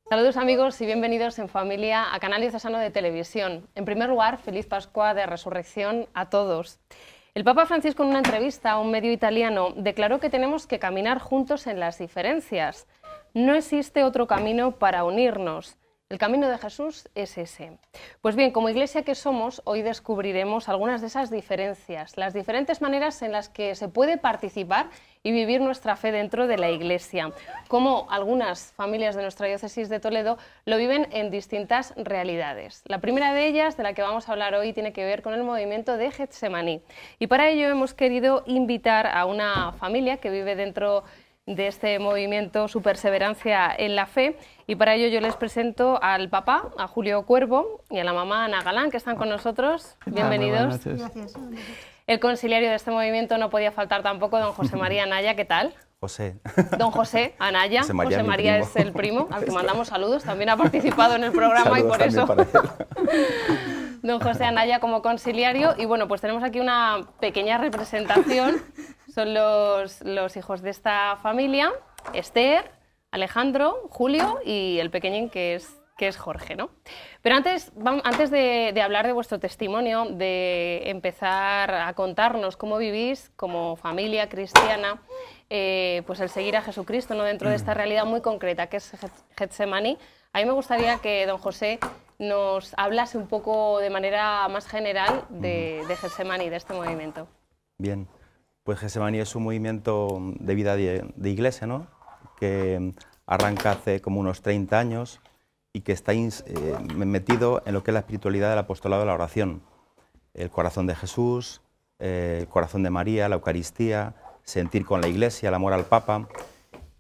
Saludos amigos y bienvenidos en familia a Canal Diocesano de Televisión. En primer lugar, feliz Pascua de Resurrección a todos. El Papa Francisco, en una entrevista a un medio italiano, declaró que tenemos que caminar juntos en las diferencias. No existe otro camino para unirnos. El camino de Jesús es ese. Pues bien, como Iglesia que somos, hoy descubriremos algunas de esas diferencias, las diferentes maneras en las que se puede participar y vivir nuestra fe dentro de la Iglesia, cómo algunas familias de nuestra diócesis de Toledo lo viven en distintas realidades. La primera de ellas, de la que vamos a hablar hoy, tiene que ver con el movimiento de Getsemaní. Y para ello hemos querido invitar a una familia que vive dentro de este movimiento, su perseverancia en la fe, y para ello yo les presento al papá, a Julio Cuervo, y a la mamá Ana Galán, que están con nosotros. Bienvenidos. Gracias. El conciliario de este movimiento no podía faltar tampoco, don José María Anaya, ¿qué tal? José. Don José Anaya, José María primo. es el primo, al que mandamos saludos, también ha participado en el programa. Saludos y por eso... para él. Don José Anaya como conciliario, y bueno, pues tenemos aquí una pequeña representación. Son los hijos de esta familia, Esther, Alejandro, Julio y el pequeñín que es Jorge, ¿no? Pero antes de hablar de vuestro testimonio, de empezar a contarnos cómo vivís como familia cristiana, pues el seguir a Jesucristo, ¿no? Dentro de esta realidad muy concreta que es Getsemaní, a mí me gustaría que don José nos hablase un poco de manera más general de Getsemaní, de este movimiento. Bien, pues Getsemaní es un movimiento de vida de iglesia, ¿no? Que arranca hace como unos 30 años y que está metido en lo que es la espiritualidad del apostolado de la oración. El corazón de Jesús, el corazón de María, la Eucaristía, sentir con la Iglesia, el amor al Papa.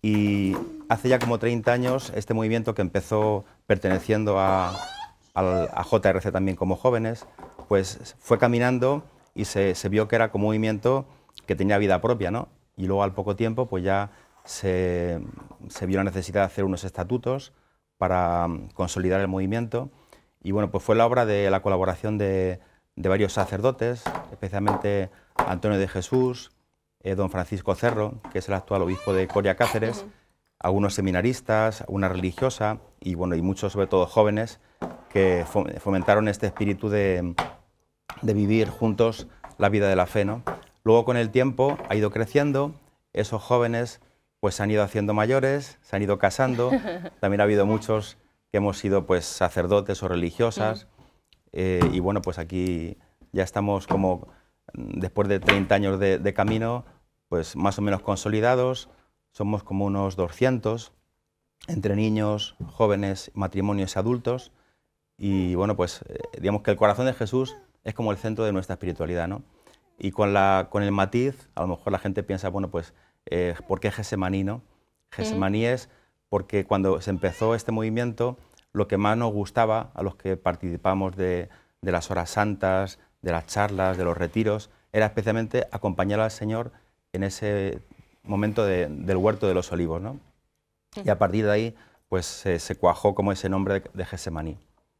Y hace ya como 30 años este movimiento, que empezó perteneciendo a JRC también como jóvenes, pues fue caminando y se vio que era como un movimiento que tenía vida propia, ¿no? Y luego al poco tiempo pues ya se vio la necesidad de hacer unos estatutos para consolidar el movimiento, y bueno, pues fue la obra de la colaboración de varios sacerdotes, especialmente Antonio de Jesús, don Francisco Cerro, que es el actual obispo de Coria Cáceres, algunos seminaristas, una religiosa y bueno, y muchos, sobre todo jóvenes, que fomentaron este espíritu de vivir juntos la vida de la fe, ¿no? Luego, con el tiempo, ha ido creciendo, esos jóvenes pues se han ido haciendo mayores, se han ido casando, también ha habido muchos que hemos sido pues sacerdotes o religiosas, y bueno, pues aquí ya estamos como, después de 30 años de camino, pues más o menos consolidados, somos como unos 200, entre niños, jóvenes, matrimonios y adultos, y bueno, pues digamos que el corazón de Jesús es como el centro de nuestra espiritualidad, ¿no? Y con el matiz, a lo mejor la gente piensa, bueno, pues, ¿por qué Getsemaní, no? Getsemaní es porque cuando se empezó este movimiento, lo que más nos gustaba a los que participamos de las horas santas, de las charlas, de los retiros, era especialmente acompañar al Señor en ese momento del huerto de los olivos, ¿no? Y a partir de ahí, pues se cuajó como ese nombre de Getsemaní.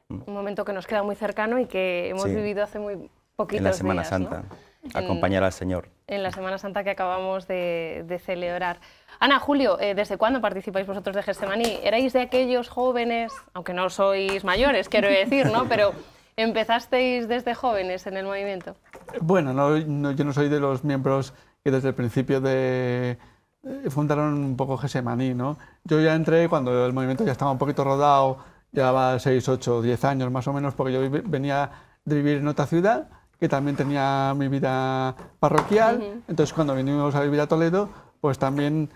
Un momento que nos queda muy cercano y que hemos vivido hace muy poquitos días, en la Semana días, Santa, ¿no? Acompañar al Señor. En la Semana Santa que acabamos de celebrar. Ana, Julio, ¿desde cuándo participáis vosotros de Getsemaní? ¿Erais de aquellos jóvenes, aunque no sois mayores, quiero decir, ¿no? Pero ¿empezasteis desde jóvenes en el movimiento? Bueno, yo no soy de los miembros que desde el principio fundaron un poco Getsemaní, ¿no? Yo ya entré cuando el movimiento ya estaba un poquito rodado, llevaba 6, 8, 10 años más o menos, porque yo venía de vivir en otra ciudad, que también tenía mi vida parroquial. Entonces cuando vinimos a vivir a Toledo, pues también,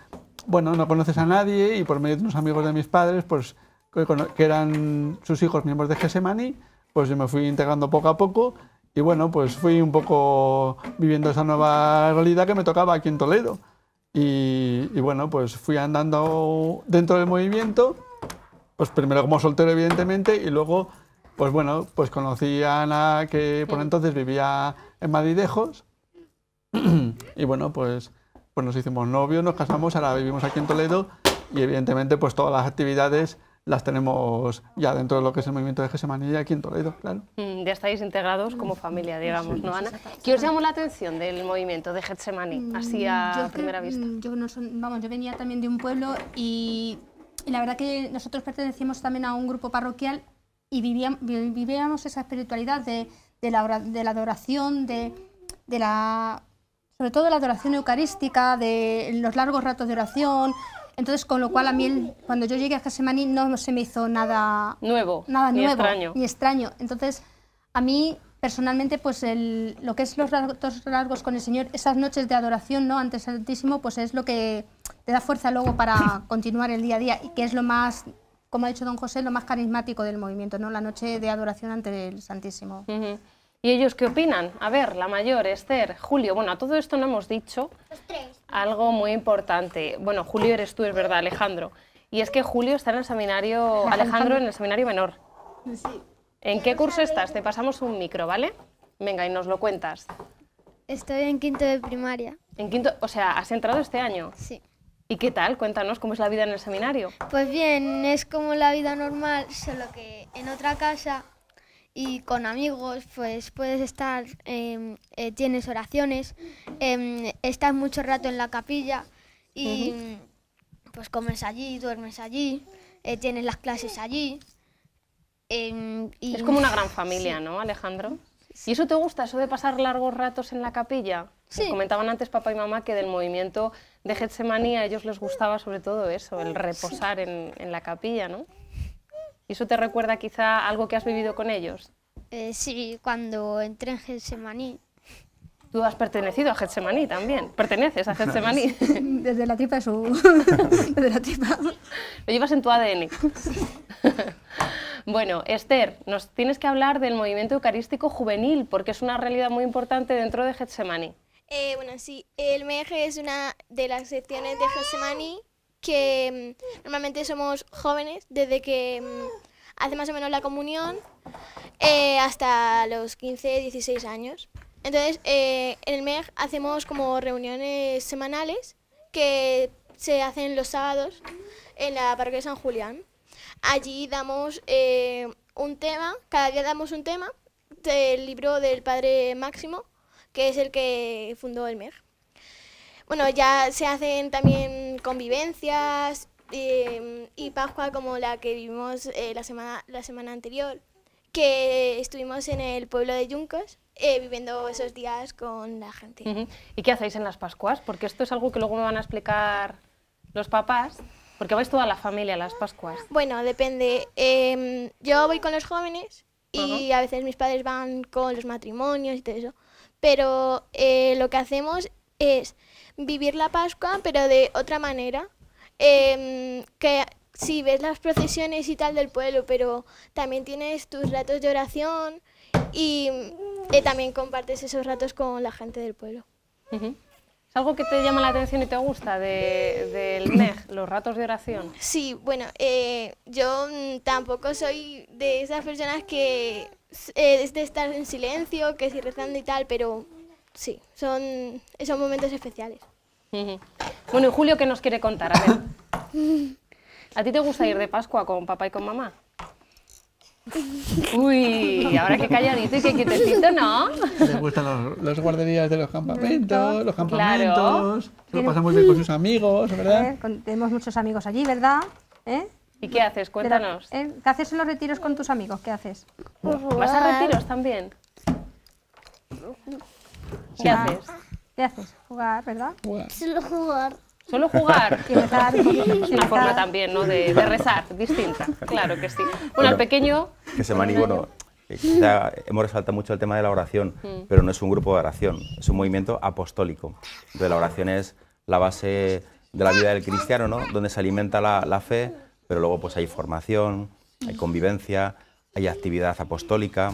bueno, no conoces a nadie, y por medio de unos amigos de mis padres, pues que eran sus hijos miembros de Getsemaní, pues yo me fui integrando poco a poco, y bueno, pues fui un poco viviendo esa nueva realidad que me tocaba aquí en Toledo. Y bueno, pues fui andando dentro del movimiento, pues primero como soltero evidentemente, y luego pues bueno, pues conocí a Ana, que por entonces vivía en Madridejos, y bueno, pues nos hicimos novios, nos casamos, ahora vivimos aquí en Toledo, y evidentemente pues todas las actividades las tenemos ya dentro de lo que es el movimiento de Getsemaní aquí en Toledo, claro. Ya estáis integrados como familia, digamos, sí, ¿no, Ana? ¿Qué os llamó la atención del movimiento de Getsemaní, así a primera vista? Yo venía también de un pueblo y y la verdad que nosotros pertenecíamos también a un grupo parroquial y vivíamos esa espiritualidad de la adoración, sobre todo de la adoración eucarística, de los largos ratos de oración. Entonces, con lo cual a mí, cuando yo llegué a Getsemaní, no se me hizo nada nuevo, ni extraño. Entonces, a mí, personalmente, pues lo que es los ratos largos con el Señor, esas noches de adoración, ¿no?, ante el Santísimo, pues es lo que te da fuerza luego para continuar el día a día, y que es lo más, como ha dicho don José, lo más carismático del movimiento, ¿no?, la noche de adoración ante el Santísimo. ¿Y ellos qué opinan? A ver, la mayor, Esther, Julio. Bueno, a todo esto no hemos dicho algo muy importante. Bueno, Julio eres tú, es verdad, Alejandro. Y es que Julio está en el seminario, Alejandro en el seminario menor. Sí. ¿En qué curso estás? Te pasamos un micro, ¿vale? Venga, y nos lo cuentas. Estoy en quinto de primaria. En quinto, o sea, ¿has entrado este año? Sí. ¿Y qué tal? Cuéntanos cómo es la vida en el seminario. Pues bien, es como la vida normal, solo que en otra casa y con amigos, pues puedes estar, tienes oraciones, estás mucho rato en la capilla y pues comes allí, duermes allí, tienes las clases allí. Es como una gran familia, ¿no, Alejandro? ¿Y eso te gusta, eso de pasar largos ratos en la capilla? Sí. Nos comentaban antes papá y mamá que del movimiento de Getsemaní a ellos les gustaba sobre todo eso, el reposar en la capilla, ¿no? ¿Y eso te recuerda quizá algo que has vivido con ellos? Sí, cuando entré en Getsemaní. Tú has pertenecido a Getsemaní también, perteneces a Getsemaní. Desde la tripa de su... Desde la tripa. Lo llevas en tu ADN. Bueno, Esther, nos tienes que hablar del movimiento eucarístico juvenil, porque es una realidad muy importante dentro de Getsemaní. Bueno, sí, el MEG es una de las secciones de Getsemaní que normalmente somos jóvenes desde que hace más o menos la comunión hasta los 15, 16 años. Entonces, en el MEG hacemos como reuniones semanales que se hacen los sábados en la parroquia de San Julián. Allí damos un tema, cada día damos un tema del libro del Padre Máximo, que es el que fundó el MEG. Bueno, ya se hacen también convivencias y Pascua como la que vivimos la semana anterior, que estuvimos en el pueblo de Yuncos viviendo esos días con la gente. ¿Y qué hacéis en las Pascuas? Porque esto es algo que luego me van a explicar los papás, porque vais toda la familia a las Pascuas. Bueno, depende. Yo voy con los jóvenes y a veces mis padres van con los matrimonios y todo eso. Pero lo que hacemos es vivir la Pascua, pero de otra manera. Que sí, ves las procesiones y tal del pueblo, pero también tienes tus ratos de oración y también compartes esos ratos con la gente del pueblo. ¿Es algo que te llama la atención y te gusta del MEG, los ratos de oración? Sí, bueno, yo tampoco soy de esas personas que es de estar en silencio, que si rezando y tal, pero sí, son momentos especiales. Bueno, y Julio, ¿qué nos quiere contar? A ver. ¿A ti te gusta ir de Pascua con papá y con mamá? Uy, ahora que calladito y que quietecito, ¿no? Le gustan los guarderías de los campamentos, Claro. se lo pasa muy bien con sus amigos, ¿verdad? Tenemos muchos amigos allí, ¿verdad? ¿Y qué haces? Cuéntanos. ¿Qué haces en los retiros con tus amigos? ¿Qué haces? ¿Vas a retiros también? ¿Qué haces? ¿Qué haces? Jugar, ¿verdad? Solo jugar. ¿Solo jugar? Y rezar un poquito. Es una forma también, ¿no?, de rezar, distinta. Claro que sí. Bueno, el pequeño... Getsemaní, bueno, quizá hemos resaltado mucho el tema de la oración, pero no es un grupo de oración, es un movimiento apostólico. Entonces la oración es la base de la vida del cristiano, ¿no?, donde se alimenta la fe, pero luego pues hay formación, hay convivencia, hay actividad apostólica,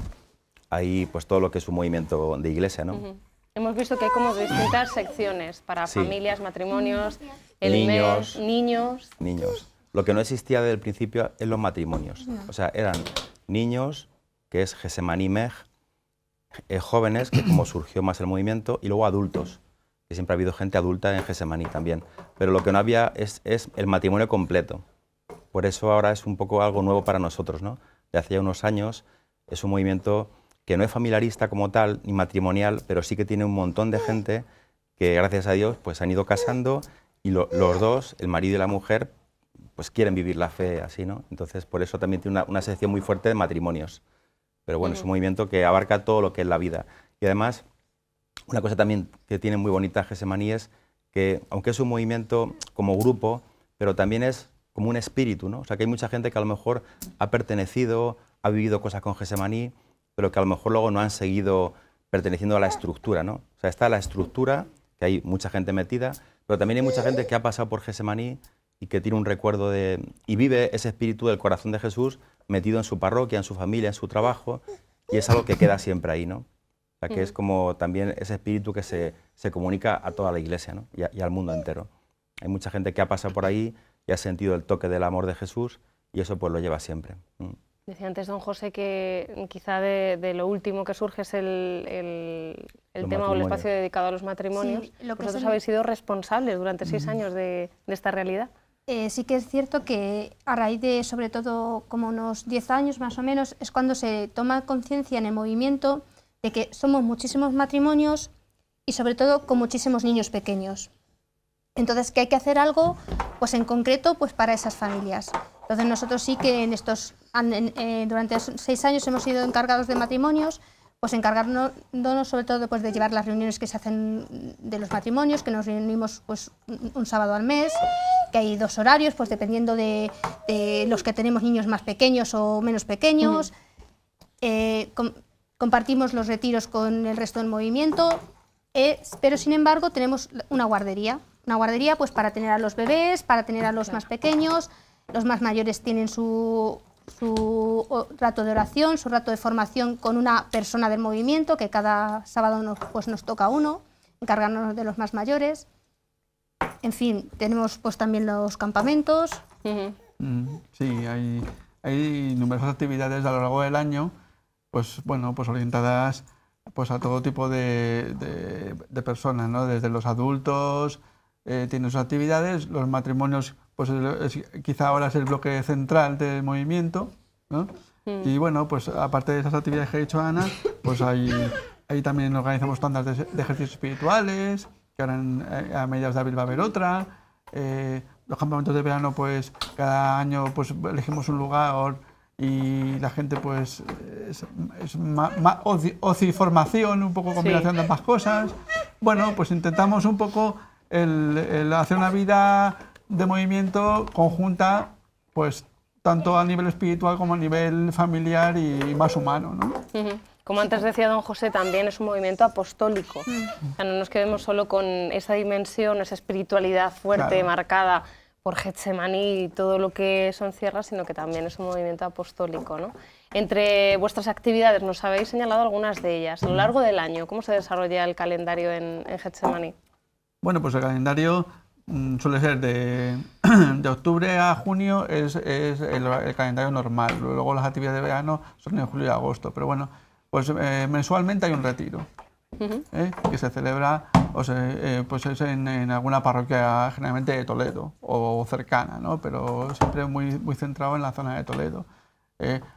hay pues todo lo que es un movimiento de iglesia, ¿no? Hemos visto que hay como distintas secciones para familias, matrimonios, Niños. niños. Lo que no existía desde el principio es los matrimonios. O sea, eran niños, que es Getsemaní MEG, jóvenes, que como surgió más el movimiento, y luego adultos, que siempre ha habido gente adulta en Getsemaní también. Pero lo que no había es el matrimonio completo. Por eso ahora es un poco algo nuevo para nosotros, ¿no? De hace ya unos años es un movimiento que no es familiarista como tal, ni matrimonial, pero sí que tiene un montón de gente que, gracias a Dios, pues han ido casando y los dos, el marido y la mujer, pues quieren vivir la fe así, ¿no? Entonces, por eso también tiene una sección muy fuerte de matrimonios. Pero bueno, es un movimiento que abarca todo lo que es la vida. Y además, una cosa también que tiene muy bonita Getsemaní es que, aunque es un movimiento como grupo, pero también es como un espíritu, ¿no? O sea, que hay mucha gente que a lo mejor ha pertenecido, ha vivido cosas con Getsemaní, pero que a lo mejor luego no han seguido perteneciendo a la estructura, ¿no? O sea, está la estructura, que hay mucha gente metida, pero también hay mucha gente que ha pasado por Getsemaní y que tiene un recuerdo y vive ese espíritu del corazón de Jesús metido en su parroquia, en su familia, en su trabajo, y es algo que queda siempre ahí, ¿no? O sea, que es como también ese espíritu que se comunica a toda la Iglesia, ¿no? y al mundo entero. Hay mucha gente que ha pasado por ahí y ha sentido el toque del amor de Jesús, y eso pues lo lleva siempre. Decía antes don José que quizá de lo último que surge es el tema o el espacio dedicado a los matrimonios. Sí, vosotros habéis sido responsables durante 6 años de esta realidad. Sí que es cierto que a raíz de, sobre todo, como unos 10 años más o menos, es cuando se toma conciencia en el movimiento de que somos muchísimos matrimonios y sobre todo con muchísimos niños pequeños. Entonces, que hay que hacer algo, pues en concreto, pues para esas familias. Entonces, nosotros sí que en estos, durante 6 años hemos sido encargados de matrimonios, pues encargarnos sobre todo pues, de llevar las reuniones que se hacen de los matrimonios, que nos reunimos pues un sábado al mes, que hay 2 horarios, pues dependiendo de los que tenemos niños más pequeños o menos pequeños. Compartimos los retiros con el resto del movimiento, pero sin embargo tenemos una guardería pues para tener a los bebés, para tener a los más pequeños. Los más mayores tienen su rato de oración, su rato de formación con una persona del movimiento, que cada sábado nos toca uno, encargarnos de los más mayores. En fin, tenemos pues también los campamentos. Sí, hay numerosas actividades a lo largo del año, pues bueno, pues orientadas pues a todo tipo de personas, ¿no? Desde los adultos, tienen sus actividades, los matrimonios, pues quizá ahora es el bloque central del movimiento, ¿no? Y bueno, pues aparte de esas actividades que ha dicho Ana, pues ahí también organizamos tandas de ejercicios espirituales, que ahora a mediados de abril va a haber otra. Los campamentos de verano, pues cada año pues elegimos un lugar y la gente pues es ocio y formación, un poco combinación de ambas cosas. Bueno, pues intentamos un poco el hacer una vida de movimiento conjunta, pues tanto a nivel espiritual como a nivel familiar y más humano, ¿no? Como antes decía don José, también es un movimiento apostólico. O sea, no nos quedemos solo con esa dimensión, esa espiritualidad fuerte, marcada por Getsemaní y todo lo que eso encierra, sino que también es un movimiento apostólico, ¿no? Entre vuestras actividades, nos habéis señalado algunas de ellas. A lo largo del año, ¿cómo se desarrolla el calendario en Getsemaní? Bueno, pues el calendario suele ser de octubre a junio, es el calendario normal. Luego las actividades de verano son en julio y agosto, pero bueno, pues mensualmente hay un retiro que se celebra pues es en alguna parroquia, generalmente de Toledo o cercana, ¿no? Pero siempre muy centrado en la zona de Toledo.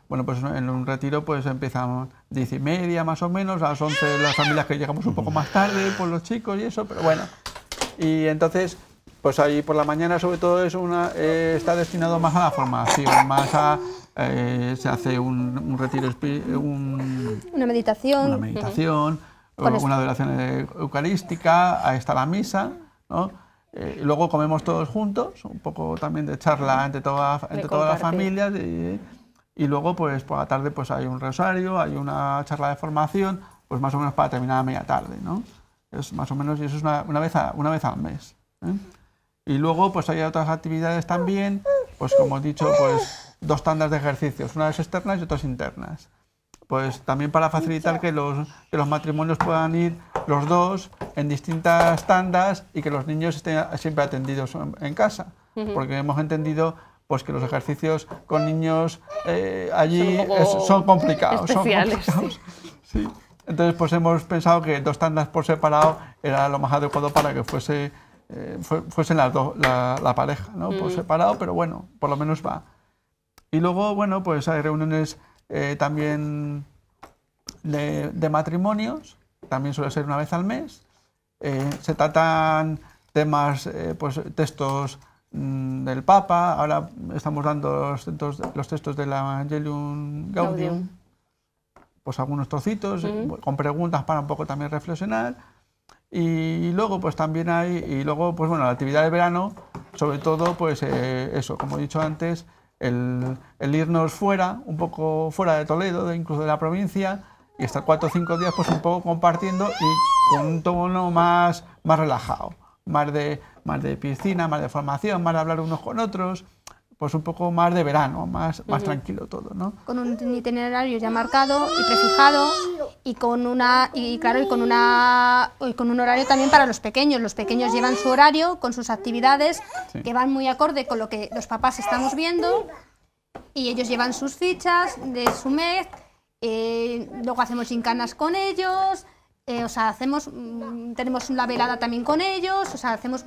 Bueno, pues en un retiro pues empezamos 10:30 más o menos, a las 11 las familias que llegamos un poco más tarde por los chicos y eso, pero bueno. Y entonces, pues ahí por la mañana sobre todo está destinado más a la formación, más a se hace un retiro, una meditación, una adoración eucarística, ahí está la misa, ¿no? Y luego comemos todos juntos, un poco también de charla entre todas las familias y luego pues por la tarde pues hay un rosario, hay una charla de formación, pues más o menos para terminar a media tarde, ¿no? Es más o menos, y eso es una vez al mes, ¿eh? Y luego pues hay otras actividades también, pues como he dicho, pues 2 tandas de ejercicios, unas externas y otras internas. Pues también para facilitar que los matrimonios puedan ir los dos en distintas tandas y que los niños estén siempre atendidos en casa, porque hemos entendido pues que los ejercicios con niños allí son complicados. Especiales. Sí. Entonces pues hemos pensado que 2 tandas por separado era lo más adecuado para que fuesen las dos, la pareja, ¿no? Por separado, pero bueno, por lo menos va. Y luego, bueno, pues hay reuniones también de matrimonios, también suele ser una vez al mes. Se tratan temas, pues textos del Papa, ahora estamos dando los textos del Evangelium Gaudium, pues algunos trocitos, con preguntas para un poco también reflexionar. Y luego pues también hay, pues bueno, la actividad de verano, sobre todo pues eso, como he dicho antes, el irnos fuera, un poco fuera de Toledo, incluso de la provincia, y estar 4 o 5 días pues un poco compartiendo y con un tono más relajado, más de piscina, más de formación, más de hablar unos con otros, pues un poco más de verano, más tranquilo todo, ¿no? Con un itinerario ya marcado y prefijado y con un horario también para los pequeños. Los pequeños llevan su horario con sus actividades que van muy acorde con lo que los papás estamos viendo y ellos llevan sus fichas de su mes, luego hacemos gincanas con ellos, o sea, tenemos la velada también con ellos, o sea, hacemos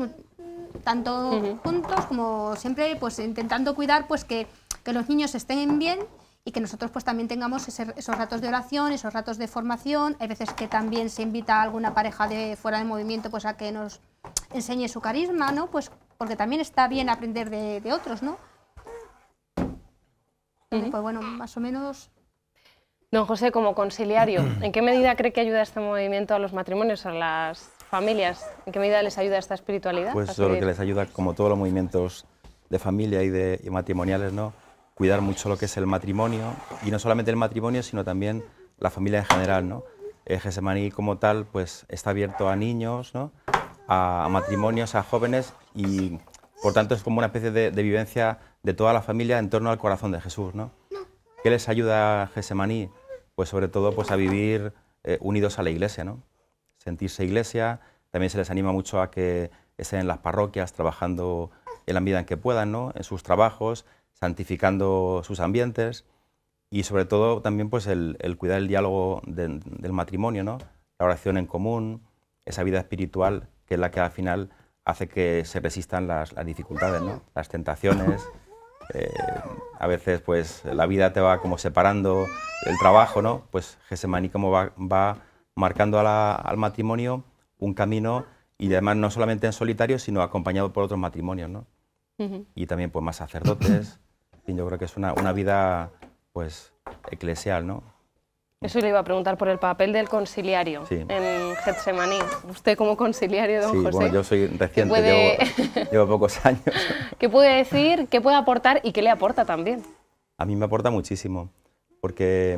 tanto juntos como siempre, pues intentando cuidar pues que los niños estén bien y que nosotros pues también tengamos esos ratos de oración, esos ratos de formación. Hay veces que también se invita a alguna pareja de fuera de movimiento pues a que nos enseñe su carisma, ¿no? Pues porque también está bien aprender de otros, ¿no? Pues bueno, más o menos. Don José, como conciliario, ¿en qué medida cree que ayuda este movimiento a los matrimonios, a las familias? ¿En qué medida les ayuda esta espiritualidad? Pues lo que les ayuda, como todos los movimientos de familia y matrimoniales, ¿no? Cuidar mucho lo que es el matrimonio, y no solamente el matrimonio, sino también la familia en general, ¿no? Getsemaní como tal, pues está abierto a niños, ¿no? A matrimonios, a jóvenes, y por tanto es como una especie de vivencia de toda la familia en torno al corazón de Jesús, ¿no? ¿Qué les ayuda a Getsemaní? Pues sobre todo pues a vivir unidos a la Iglesia, ¿no? Sentirse Iglesia. También se les anima mucho a que estén en las parroquias trabajando en la medida en que puedan, ¿no? En sus trabajos, santificando sus ambientes, y sobre todo también pues el cuidar el diálogo del matrimonio, ¿no? La oración en común, esa vida espiritual que es la que al final hace que se resistan las dificultades, ¿no? Las tentaciones. A veces pues la vida te va como separando el trabajo, ¿no? Pues Getsemaní como va marcando al matrimonio un camino, y además no solamente en solitario, sino acompañado por otros matrimonios, ¿no? Y también pues más sacerdotes. Y yo creo que es una vida pues eclesial, ¿no? Eso le iba a preguntar por el papel del conciliario en Getsemaní. Usted como conciliario, don José. Bueno, yo soy reciente, llevo pocos años. ¿Qué puede decir, qué puede aportar y qué le aporta también? A mí me aporta muchísimo, porque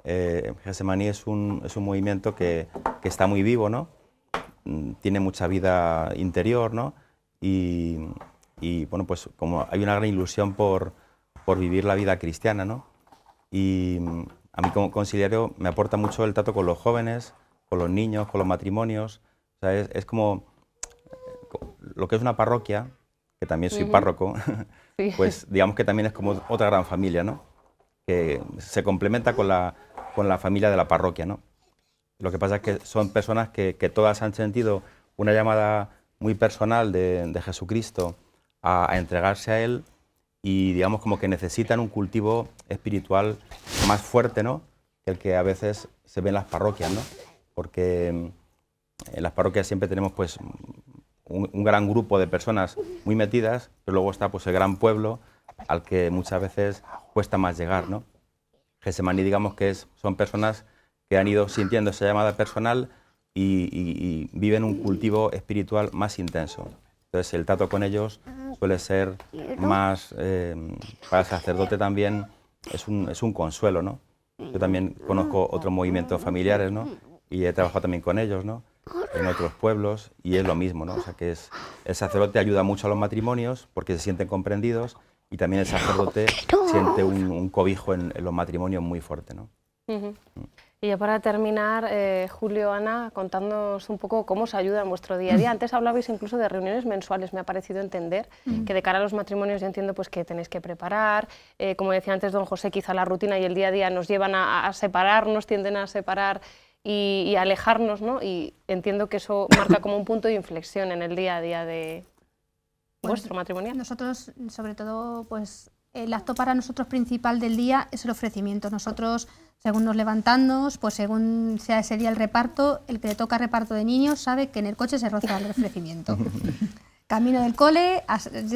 Getsemaní es un movimiento que está muy vivo, ¿no? Tiene mucha vida interior, ¿no? Y bueno, pues como hay una gran ilusión por vivir la vida cristiana, ¿no? Y a mí como conciliario me aporta mucho el trato con los jóvenes, con los niños, con los matrimonios. O sea, es como lo que es una parroquia, que también soy párroco, pues digamos que también es como otra gran familia, ¿no? Que se complementa con la familia de la parroquia, ¿no? Lo que pasa es que son personas que todas han sentido una llamada muy personal de Jesucristo a entregarse a Él, y digamos como que necesitan un cultivo espiritual más fuerte, ¿no? Que el que a veces se ve en las parroquias, ¿no? Porque en las parroquias siempre tenemos pues un gran grupo de personas muy metidas, pero luego está pues el gran pueblo al que muchas veces cuesta más llegar, ¿no? Getsemaní, digamos que son personas que han ido sintiendo esa llamada personal y viven un cultivo espiritual más intenso. Entonces el trato con ellos suele ser más, para el sacerdote también es un consuelo, ¿no? Yo también conozco otros movimientos familiares, ¿no? Y he trabajado también con ellos, ¿no? En otros pueblos, y es lo mismo, ¿no? O sea que el sacerdote ayuda mucho a los matrimonios porque se sienten comprendidos, y también el sacerdote siente un cobijo en los matrimonios muy fuerte, ¿no? Y ya para terminar, Julio, Ana, contándonos un poco cómo os ayuda en vuestro día a día. Antes hablabais incluso de reuniones mensuales, me ha parecido entender que de cara a los matrimonios yo entiendo pues que tenéis que preparar, como decía antes don José, quizá la rutina y el día a día nos llevan a separarnos, tienden a separar y a alejarnos, ¿no? Y entiendo que eso marca como un punto de inflexión en el día a día de vuestro matrimonial. Nosotros, sobre todo, pues el acto para nosotros principal del día es el ofrecimiento. Nosotros, según nos levantamos, pues según sea ese día el reparto, el que le toca reparto de niños sabe que en el coche se roza el ofrecimiento. camino del cole,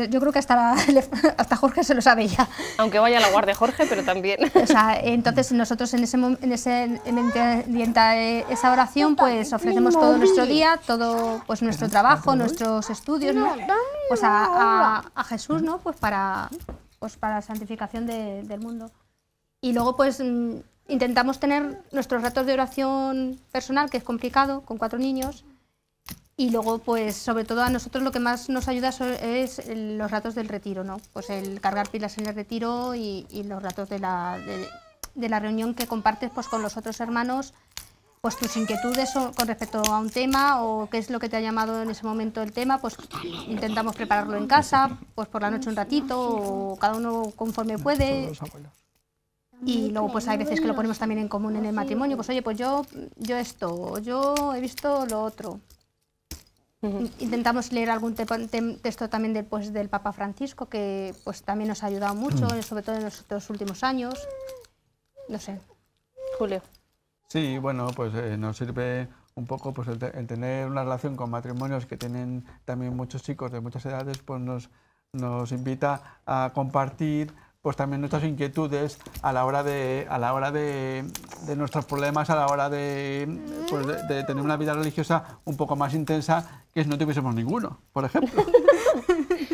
yo creo que hasta Jorge se lo sabe ya. Aunque vaya a la guardia Jorge, pero también. O sea, entonces nosotros mediante esa oración pues ofrecemos todo nuestro día, todo pues nuestro trabajo, nuestros estudios, ¿no? Pues a Jesús, ¿no? Pues para la santificación del mundo. Y luego pues intentamos tener nuestros ratos de oración personal, que es complicado, con 4 niños. Y luego, pues, sobre todo a nosotros lo que más nos ayuda es los ratos del retiro, ¿no? Pues el cargar pilas en el retiro y los ratos de la reunión que compartes pues, con los otros hermanos, pues tus inquietudes con respecto a un tema o qué es lo que te ha llamado en ese momento el tema, pues intentamos prepararlo en casa, pues por la noche un ratito o cada uno conforme puede. Y luego pues hay veces que lo ponemos también en común en el matrimonio, pues oye, pues yo esto, yo he visto lo otro. Intentamos leer algún texto también del Papa Francisco, que pues también nos ha ayudado mucho, sobre todo en los últimos años. No sé. Julio. Sí, bueno, pues nos sirve un poco pues, el tener una relación con matrimonios que tienen también muchos chicos de muchas edades, pues nos invita a compartir pues también nuestras inquietudes a la hora de nuestros problemas, a la hora de tener una vida religiosa un poco más intensa, que si no tuviésemos ninguno, por ejemplo.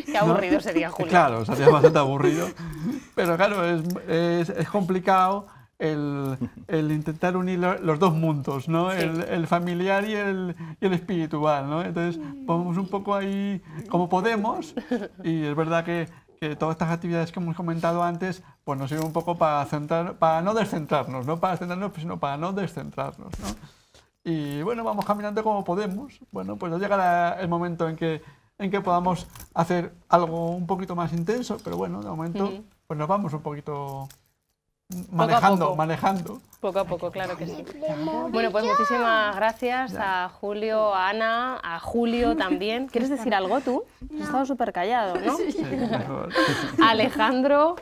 Qué aburrido, ¿no? Sería, Julio. Claro, sería bastante aburrido. Pero claro, es complicado el intentar unir los dos mundos, ¿no? Sí. El familiar y el espiritual, ¿no? Entonces, ponemos un poco ahí como podemos, y es verdad que todas estas actividades que hemos comentado antes pues nos sirven un poco para no descentrarnos, no para centrarnos, sino para no descentrarnos, ¿no? Y bueno, vamos caminando como podemos. Bueno, pues ya llegará el momento en que podamos hacer algo un poquito más intenso, pero bueno, de momento pues nos vamos un poquito manejando. Poco a poco, claro que sí. Bueno, pues muchísimas gracias a Julio, a Ana, a Julio también. ¿Quieres decir algo tú? Has estado súper callado, ¿no? Sí, mejor. A Alejandro,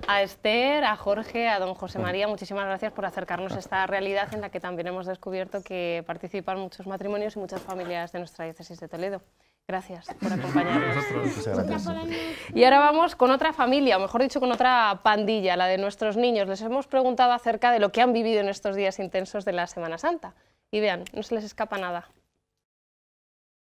a Esther, a Jorge, a don José María, muchísimas gracias por acercarnos a esta realidad en la que también hemos descubierto que participan muchos matrimonios y muchas familias de nuestra diócesis de Toledo. Gracias por acompañarnos. Muchas gracias. Y ahora vamos con otra familia, o mejor dicho, con otra pandilla, la de nuestros niños. Les hemos preguntado acerca de lo que han vivido en estos días intensos de la Semana Santa. Y vean, no se les escapa nada.